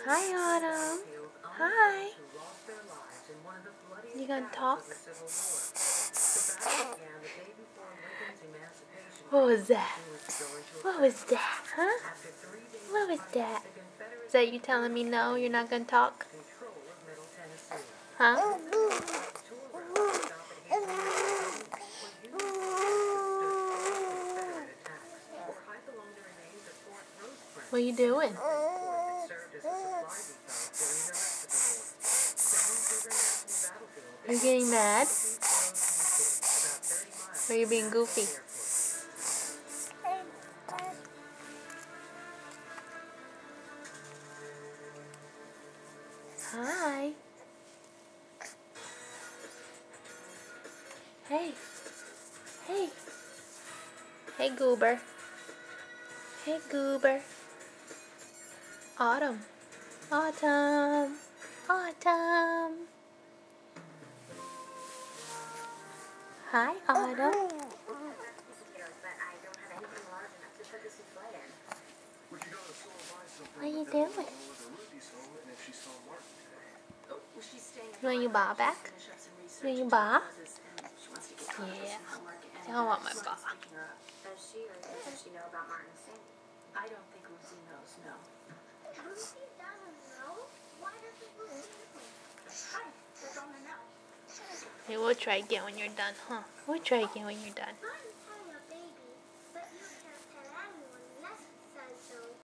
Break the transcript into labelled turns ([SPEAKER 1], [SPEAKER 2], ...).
[SPEAKER 1] Hi, Autumn. Hi. You gonna talk? What was that? What was that, huh? What was that? Is that you telling me no, you're not gonna talk? Huh? What are you doing? Are you getting mad? Or are you being goofy? Hi. Hey. Hey. Hey, Goober. Hey, Goober. Autumn. Autumn. Autumn. Hi, Autumn. What are you doing? You want your ball back? You want your ball? Yeah. I don't want my ball.
[SPEAKER 2] Does she or does she know about Martin's thing? I don't think Lucy knows, no. Lucy doesn't know? Why doesn't Lucy know? Hi, they're going to know.
[SPEAKER 1] Hey, we'll try again when you're done, huh? We'll try again when you're done.